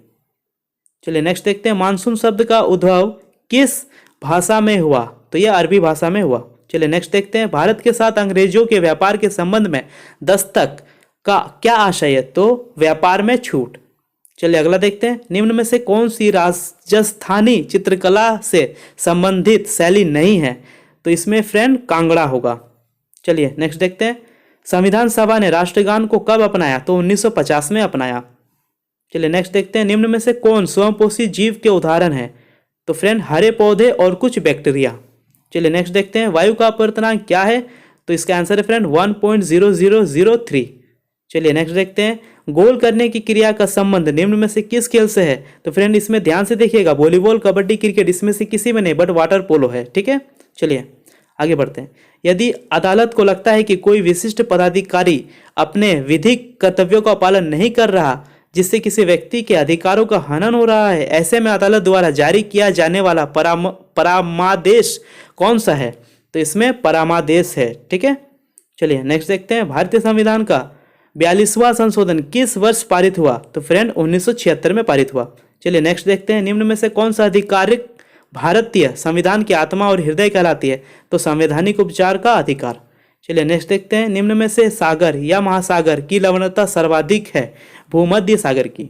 चलिए नेक्स्ट देखते हैं, मानसून शब्द का उद्भव किस भाषा में हुआ? तो यह अरबी भाषा में हुआ। चलिए नेक्स्ट देखते हैं, भारत के साथ अंग्रेजों के व्यापार के संबंध में दस्तक का क्या आशय है? तो व्यापार में छूट। चलिए अगला देखते हैं, निम्न में से कौन सी राजस्थानी चित्रकला से संबंधित शैली नहीं है? तो इसमें फ्रेंड कांगड़ा होगा। चलिए नेक्स्ट देखते हैं, संविधान सभा ने राष्ट्रगान को कब अपनाया? तो 1950 में अपनाया। चलिए नेक्स्ट देखते हैं, निम्न में से कौन स्वयंपोषी जीव के उदाहरण है? तो फ्रेंड हरे पौधे और कुछ बैक्टीरिया। चलिए नेक्स्ट देखते हैं, वायु का अपवर्तनांक क्या है? तो इसका आंसर है फ्रेंड 1.0003। चलिए नेक्स्ट देखते हैं, गोल करने की क्रिया का संबंध निम्न में से किस खेल से है? तो फ्रेंड इसमें ध्यान से देखिएगा, वॉलीबॉल, कबड्डी, क्रिकेट, इसमें से किसी में नहीं, बट वाटर पोलो है। ठीक है, चलिए आगे बढ़ते हैं, यदि अदालत को लगता है कि कोई विशिष्ट पदाधिकारी अपने विधिक कर्तव्यों का पालन नहीं कर रहा जिससे किसी व्यक्ति के अधिकारों का हनन हो रहा है, ऐसे में अदालत द्वारा जारी किया जाने वाला परामादेश कौन सा है? तो इसमें परामादेश है। ठीक है, चलिए नेक्स्ट देखते हैं, भारतीय संविधान का 42वां संशोधन किस वर्ष पारित हुआ? तो फ्रेंड 1976 में पारित हुआ। चलिए नेक्स्ट देखते हैं, निम्न में से कौन सा आधिकारिक भारतीय संविधान की आत्मा और हृदय कहलाती है? तो संवैधानिक उपचार का अधिकार। चलिए नेक्स्ट देखते हैं, निम्न में से सागर या महासागर की लवणता सर्वाधिक है? भूमध्य सागर की।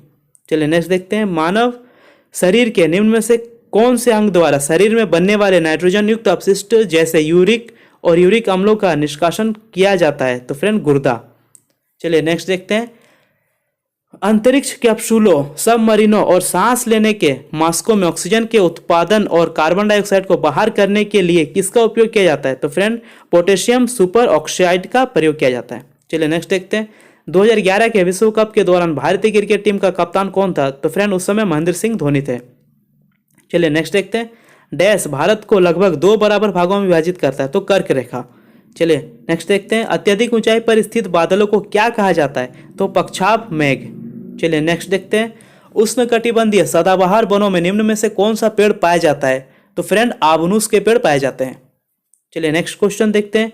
चलिए नेक्स्ट देखते हैं, मानव शरीर के निम्न में से कौन से अंग द्वारा शरीर में बनने वाले नाइट्रोजन युक्त अपशिष्ट जैसे यूरिक और यूरिक अम्लों का निष्कासन किया जाता है? तो फ्रेंड गुर्दा। चलिए नेक्स्ट देखते हैं, अंतरिक्ष कैप्सूलों, सबमरीनों और सांस लेने के मास्कों में ऑक्सीजन के उत्पादन और कार्बन डाइऑक्साइड को बाहर करने के लिए किसका उपयोग किया जाता है? तो फ्रेंड पोटेशियम सुपर ऑक्साइड का प्रयोग किया जाता है। चलिए नेक्स्ट देखते हैं, 2011 के विश्व कप के दौरान भारतीय क्रिकेट टीम का कप्तान कौन था? तो फ्रेंड उस समय महेंद्र सिंह धोनी थे। चलिए नेक्स्ट देखते हैं, डैश भारत को लगभग 2 बराबर भागों में विभाजित करता है? तो कर्क रेखा। चलिए नेक्स्ट देखते हैं, अत्यधिक ऊंचाई पर स्थित बादलों को क्या कहा जाता है? तो पक्षाभ मेघ। चलिए नेक्स्ट देखते हैं, उष्णकटिबंधीय सदाबहार वनों में निम्न में से कौन सा पेड़ पाया जाता है? तो फ्रेंड आबनूस के पेड़ पाए जाते हैं। चलिए नेक्स्ट क्वेश्चन देखते हैं,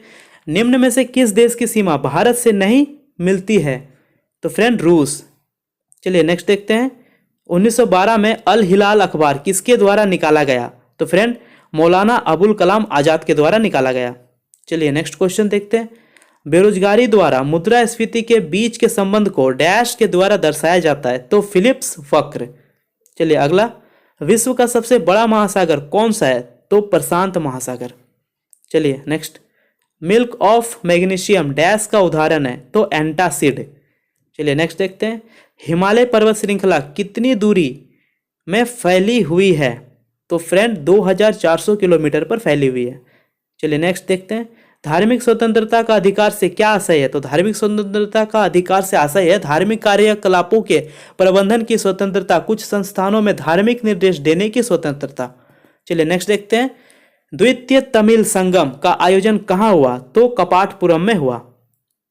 निम्न में से किस देश की सीमा भारत से नहीं मिलती है? तो फ्रेंड रूस। चलिए नेक्स्ट देखते हैं, 1912 में अल हिलाल अखबार किसके द्वारा निकाला गया? तो फ्रेंड मौलाना अबुल कलाम आजाद के द्वारा निकाला गया। चलिए नेक्स्ट क्वेश्चन देखते हैं, बेरोजगारी द्वारा मुद्रास्फीति के बीच के संबंध को डैश के द्वारा दर्शाया जाता है? तो फिलिप्स वक्र। चलिए अगला, विश्व का सबसे बड़ा महासागर कौन सा है? तो प्रशांत महासागर। चलिए next milk of magnesium dash का उदाहरण है, तो एंटासिड। चलिए नेक्स्ट देखते हैं, हिमालय पर्वत श्रृंखला कितनी दूरी में फैली हुई है, तो फ्रेंड 2400 किलोमीटर पर फैली हुई है। चलिए नेक्स्ट देखते हैं, धार्मिक स्वतंत्रता का अधिकार से क्या आशय है, तो धार्मिक स्वतंत्रता का अधिकार से आशय है धार्मिक कार्यकलापों के प्रबंधन की स्वतंत्रता, कुछ संस्थानों में धार्मिक निर्देश देने की स्वतंत्रता। चलिए नेक्स्ट देखते हैं, द्वितीय तमिल संगम का आयोजन कहाँ हुआ, तो कपाटपुरम में हुआ।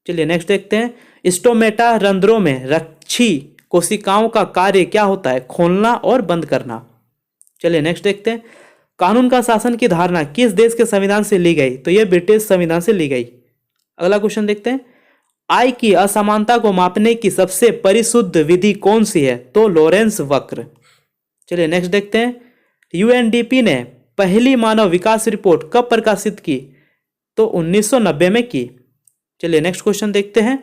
चलिए नेक्स्ट देखते हैं, स्टोमेटा रंध्रों में रक्षी कोशिकाओं का कार्य क्या होता है, खोलना और बंद करना। चलिए नेक्स्ट देखते हैं, कानून का शासन की धारणा किस देश के संविधान से ली गई, तो यह ब्रिटिश संविधान से ली गई। अगला क्वेश्चन देखते हैं, आय की असमानता को मापने की सबसे परिशुद्ध विधि कौन सी है, तो लॉरेंस वक्र। चलिए नेक्स्ट देखते हैं, यूएनडीपी ने पहली मानव विकास रिपोर्ट कब प्रकाशित की, तो 1990 में की। चलिए नेक्स्ट क्वेश्चन देखते हैं,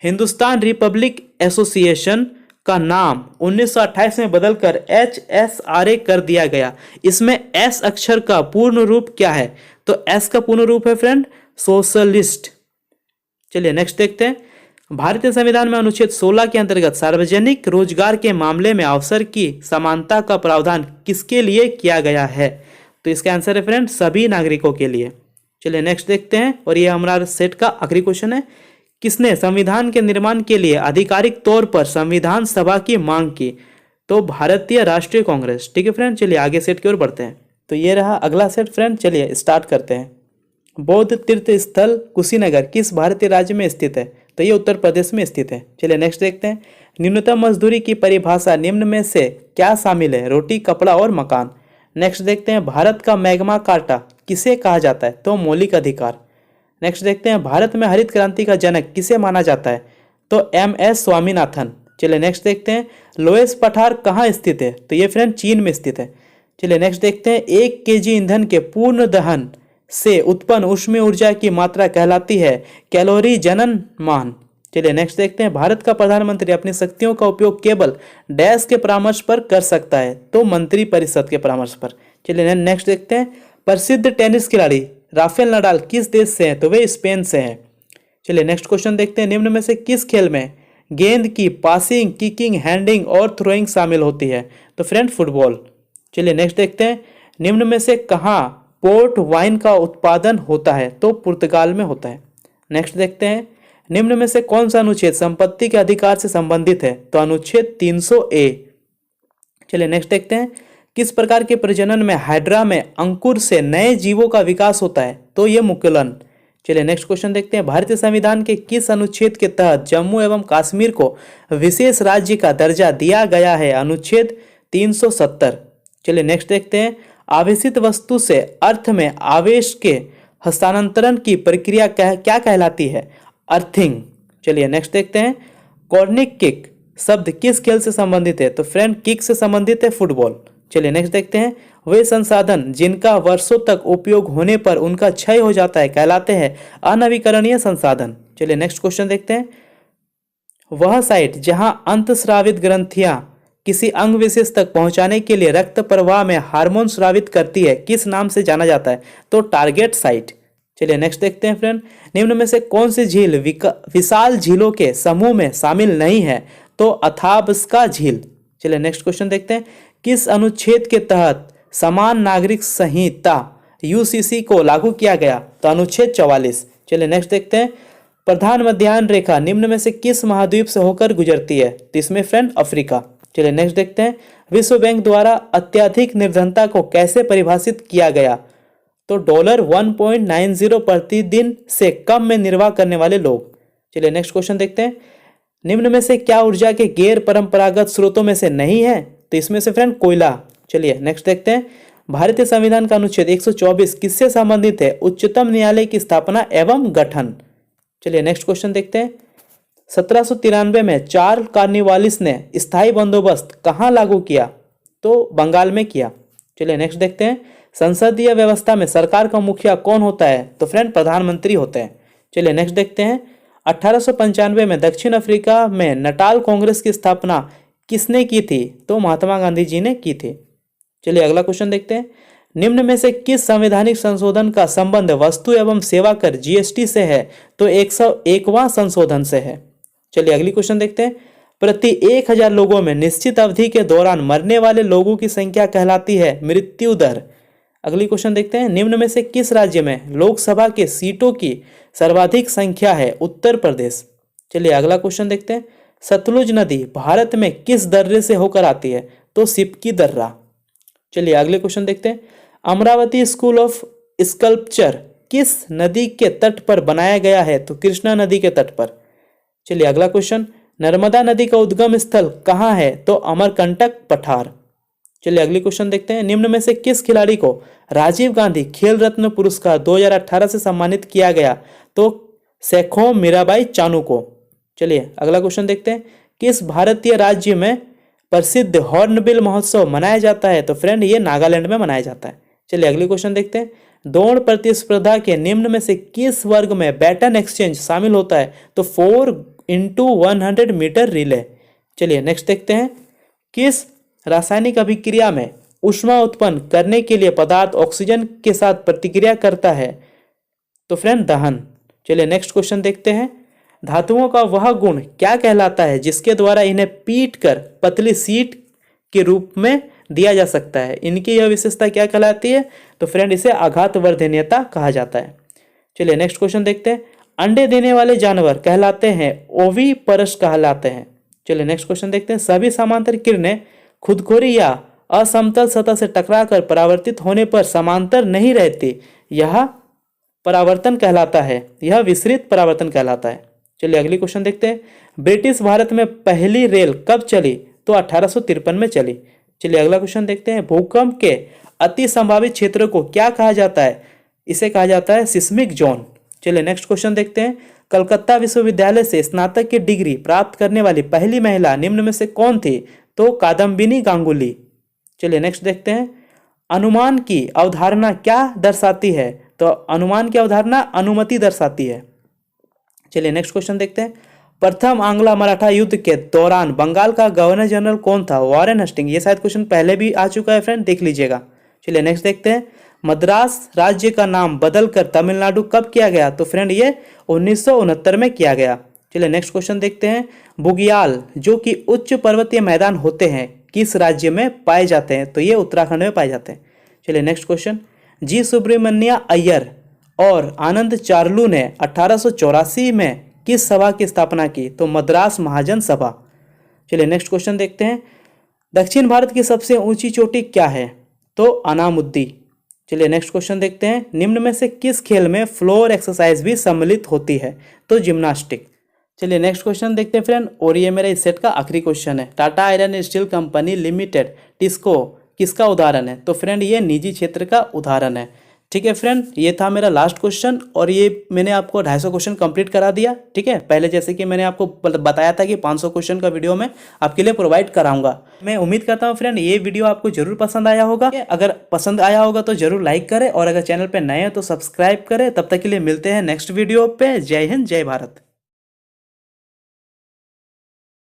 हिंदुस्तान रिपब्लिक एसोसिएशन का नाम 1928 में बदलकर HSRA कर दिया गया। इसमें एस अक्षर का पूर्ण रूप क्या है, तो एस का पूर्ण रूप है फ्रेंड सोशलिस्ट। चलिए नेक्स्ट देखते हैं, भारतीय संविधान में अनुच्छेद 16 के अंतर्गत सार्वजनिक रोजगार के मामले में अवसर की समानता का प्रावधान किसके लिए किया गया है, तो इसका आंसर है फ्रेंड सभी नागरिकों के लिए। चलिए नेक्स्ट देखते हैं, और ये हमारा सेट का आखिरी क्वेश्चन है, किसने संविधान के निर्माण के लिए आधिकारिक तौर पर संविधान सभा की मांग की, तो भारतीय राष्ट्रीय कांग्रेस। ठीक है फ्रेंड, चलिए आगे सेट की ओर बढ़ते हैं। तो ये रहा अगला सेट फ्रेंड, चलिए स्टार्ट करते हैं। बौद्ध तीर्थ स्थल कुशीनगर किस भारतीय राज्य में स्थित है, तो ये उत्तर प्रदेश में स्थित है। चलिए नेक्स्ट देखते हैं, न्यूनतम मजदूरी की परिभाषा निम्न में से क्या शामिल है, रोटी, कपड़ा और मकान। नेक्स्ट देखते हैं, भारत का मैग्मा कार्टा किसे कहा जाता है, तो मौलिक अधिकार। नेक्स्ट देखते हैं, भारत में हरित क्रांति का जनक किसे माना जाता है, तो MS स्वामीनाथन। चलिए नेक्स्ट देखते हैं, लोएस पठार कहाँ स्थित है, तो ये फ्रेंड चीन में स्थित है। चलिए नेक्स्ट देखते हैं, 1 kg ईंधन के पूर्ण दहन से उत्पन्न ऊष्मीय ऊर्जा की मात्रा कहलाती है कैलोरी जनन मान। चलिए नेक्स्ट देखते हैं, भारत का प्रधानमंत्री अपनी शक्तियों का उपयोग केवल डैश के परामर्श पर कर सकता है, तो मंत्री परिषद के परामर्श पर। चलिए नेक्स्ट देखते हैं, प्रसिद्ध टेनिस खिलाड़ी राफेल नडाल किस देश से हैं, तो वे स्पेन से हैं। चलिए नेक्स्ट क्वेश्चन देखते हैं, निम्न में से किस खेल में गेंद की पासिंग, किकिंग, हैंडिंग और थ्रोइंग शामिल होती है, तो फ्रेंड फुटबॉल। चलिए नेक्स्ट देखते हैं, निम्न में से कहाँ पोर्ट वाइन का उत्पादन होता है, तो पुर्तगाल में होता है। नेक्स्ट देखते हैं, निम्न में से कौन सा अनुच्छेद संपत्ति के अधिकार से संबंधित है, तो अनुच्छेद 300A। चलिए नेक्स्ट देखते हैं, किस प्रकार के प्रजनन में हाइड्रा में अंकुर से नए जीवों का विकास होता है, तो ये मुकुलन। चलिए नेक्स्ट क्वेश्चन देखते हैं, भारतीय संविधान के किस अनुच्छेद के तहत जम्मू एवं कश्मीर को विशेष राज्य का दर्जा दिया गया है, अनुच्छेद 370। चलिए नेक्स्ट देखते हैं, आवेशित वस्तु से अर्थ में आवेश के हस्तांतरण की प्रक्रिया क्या कहलाती है, अर्थिंग। चलिए नेक्स्ट देखते हैं, कॉर्निक किक शब्द किस खेल से संबंधित है, तो फ्रेंड किक से संबंधित है फुटबॉल। चलिए नेक्स्ट देखते हैं, वे संसाधन जिनका वर्षों तक उपयोग होने पर उनका क्षय हो जाता है कहलाते हैं अनवीकरणीय संसाधन। चलिए नेक्स्ट क्वेश्चन देखते हैं, वह साइट जहां अंतस्रावित ग्रंथियां किसी अंग विशेष तक पहुंचाने के लिए रक्त प्रवाह में हार्मोन स्रावित करती है किस नाम से जाना जाता है, तो टारगेट साइट। चलिए नेक्स्ट देखते हैं फ्रेंड, निम्न में से कौन सी झील विशाल झीलों के समूह में शामिल नहीं है, तो अथाबस्का झील। चलिए नेक्स्ट क्वेश्चन देखते हैं, किस अनुच्छेद के तहत समान नागरिक संहिता UCC को लागू किया गया, तो अनुच्छेद 44। चलिए नेक्स्ट देखते हैं, प्रधान मध्याह्न रेखा निम्न में से किस महाद्वीप से होकर गुजरती है, तो इसमें फ्रेंड अफ्रीका। चलिए नेक्स्ट देखते हैं, विश्व बैंक द्वारा अत्यधिक निर्धनता को कैसे परिभाषित किया गया, तो $1.90 प्रतिदिन से कम में निर्वाह करने वाले लोग। चलिए नेक्स्ट क्वेश्चन देखते हैं, निम्न में से क्या ऊर्जा के गैर परंपरागत स्रोतों में से नहीं है, तो इसमें से फ्रेंड कोयला। चलिए नेक्स्ट देखते हैं, भारतीय संविधान का अनुच्छेद 124 किससे संबंधित है, उच्चतम न्यायालय की स्थापना एवं गठन। चलिए नेक्स्ट क्वेश्चन देखते हैं, 1793 में चार्ल्स कॉर्नवालिस ने स्थायी बंदोबस्त कहाँ लागू किया, तो बंगाल में किया। चलिए नेक्स्ट देखते हैं, संसदीय व्यवस्था में सरकार का मुखिया कौन होता है, तो फ्रेंड प्रधानमंत्री होते हैं। चलिए नेक्स्ट देखते हैं, 1895 में दक्षिण अफ्रीका में नटाल कांग्रेस की स्थापना किसने की थी, तो महात्मा गांधी जी ने की थी। चलिए अगला क्वेश्चन देखते हैं, निम्न में से किस संवैधानिक संशोधन का संबंध वस्तु एवं सेवा कर जीएसटी से है? तो 101वां संशोधन से है। चलिए अगली क्वेश्चन देखते हैं। प्रति 1000 लोगों में निश्चित अवधि के दौरान मरने वाले लोगों की संख्या कहलाती है मृत्यु दर। अगली क्वेश्चन देखते हैं। निम्न में से किस राज्य में लोकसभा के सीटों की सर्वाधिक संख्या है? उत्तर प्रदेश। चलिए अगला क्वेश्चन देखते हैं। सतलुज नदी भारत में किस दर्रे से होकर आती है? तो सिपकी दर्रा। चलिए अगले क्वेश्चन देखते हैं। अमरावती स्कूल ऑफ स्कल्पचर किस नदी के तट पर बनाया गया है? तो कृष्णा नदी के तट पर। चलिए अगला क्वेश्चन। नर्मदा नदी का उद्गम स्थल कहाँ है? तो अमरकंटक पठार। चलिए अगली क्वेश्चन देखते हैं। निम्न में से किस खिलाड़ी को राजीव गांधी खेल रत्न पुरस्कार 2018 से सम्मानित किया गया? तो सेखों मीराबाई चानू को। चलिए अगला क्वेश्चन देखते हैं। किस भारतीय राज्य में प्रसिद्ध हॉर्नबिल महोत्सव मनाया जाता है? तो फ्रेंड ये नागालैंड में मनाया जाता है। चलिए अगली क्वेश्चन देखते हैं। दौड़ प्रतिस्पर्धा के निम्न में से किस वर्ग में बैटन एक्सचेंज शामिल होता है? तो 4x100 मीटर रिले। चलिए नेक्स्ट देखते हैं। किस रासायनिक अभिक्रिया में ऊष्मा उत्पन्न करने के लिए पदार्थ ऑक्सीजन के साथ प्रतिक्रिया करता है? तो फ्रेंड दहन। चलिए नेक्स्ट क्वेश्चन देखते हैं। धातुओं का वह गुण क्या कहलाता है जिसके द्वारा इन्हें पीट कर पतली सीट के रूप में दिया जा सकता है? इनकी यह विशेषता क्या कहलाती है? तो फ्रेंड इसे आघातवर्धनीयता कहा जाता है। चलिए नेक्स्ट क्वेश्चन देखते हैं। अंडे देने वाले जानवर कहलाते हैं ओविपरस कहलाते हैं। चलिए नेक्स्ट क्वेश्चन देखते हैं। सभी समांतर किरणें खुदखोरी या असमतल सतह से टकराकर परावर्तित होने पर समांतर नहीं रहती, यह परावर्तन कहलाता है, यह विसरित परावर्तन कहलाता है। चलिए अगली क्वेश्चन देखते हैं। ब्रिटिश भारत में पहली रेल कब चली? तो 1853 में चली। चलिए अगला क्वेश्चन देखते हैं। भूकंप के अति संभावित क्षेत्र को क्या कहा जाता है? इसे कहा जाता है सिस्मिक जोन। चलिए नेक्स्ट क्वेश्चन देखते हैं। कलकत्ता विश्वविद्यालय से स्नातक की डिग्री प्राप्त करने वाली पहली महिला निम्न में से कौन थी? तो कादम्बिनी गांगुली। चलिए नेक्स्ट देखते हैं। अनुमान की अवधारणा क्या दर्शाती है? तो अनुमान की अवधारणा अनुमति दर्शाती है। चलिए नेक्स्ट क्वेश्चन देखते हैं। प्रथम आंग्ला मराठा युद्ध के दौरान बंगाल का गवर्नर जनरल कौन था? Warren Hasting. ये शायद क्वेश्चन पहले भी आ चुका है फ्रेंड, देख लीजिएगा। चलिए नेक्स्ट देखते हैं। मद्रास राज्य का नाम बदलकर तमिलनाडु कब किया गया? तो फ्रेंड ये 1969 में किया गया। चलिए नेक्स्ट क्वेश्चन देखते हैं। बुग्याल जो कि उच्च पर्वतीय मैदान होते हैं किस राज्य में पाए जाते हैं? तो ये उत्तराखंड में पाए जाते हैं। चलिए नेक्स्ट क्वेश्चन। जी सुब्रमण्य अय्यर और आनंद चार्लू ने 1884 में किस सभा की स्थापना की? तो मद्रास महाजन सभा। चलिए नेक्स्ट क्वेश्चन देखते हैं। दक्षिण भारत की सबसे ऊंची चोटी क्या है? तो अनामुद्दी। चलिए नेक्स्ट क्वेश्चन देखते हैं। निम्न में से किस खेल में फ्लोर एक्सरसाइज भी सम्मिलित होती है? तो जिम्नास्टिक। चलिए नेक्स्ट क्वेश्चन देखते हैं फ्रेंड, और ये मेरा इस सेट का आखिरी क्वेश्चन है। Tata iron steel company limited TISCO किसका उदाहरण है? तो फ्रेंड ये निजी क्षेत्र का उदाहरण है। ठीक है फ्रेंड, ये था मेरा लास्ट क्वेश्चन और ये मैंने आपको 250 क्वेश्चन कंप्लीट करा दिया। ठीक है, पहले जैसे कि मैंने आपको बताया था कि 500 क्वेश्चन का वीडियो मैं आपके लिए प्रोवाइड कराऊंगा। मैं उम्मीद करता हूँ फ्रेंड ये वीडियो आपको जरूर पसंद आया होगा। अगर पसंद आया होगा तो जरूर लाइक करें और अगर चैनल पर नए हो तो सब्सक्राइब करें। तब तक के लिए मिलते हैं नेक्स्ट वीडियो पे। जय हिंद, जय भारत।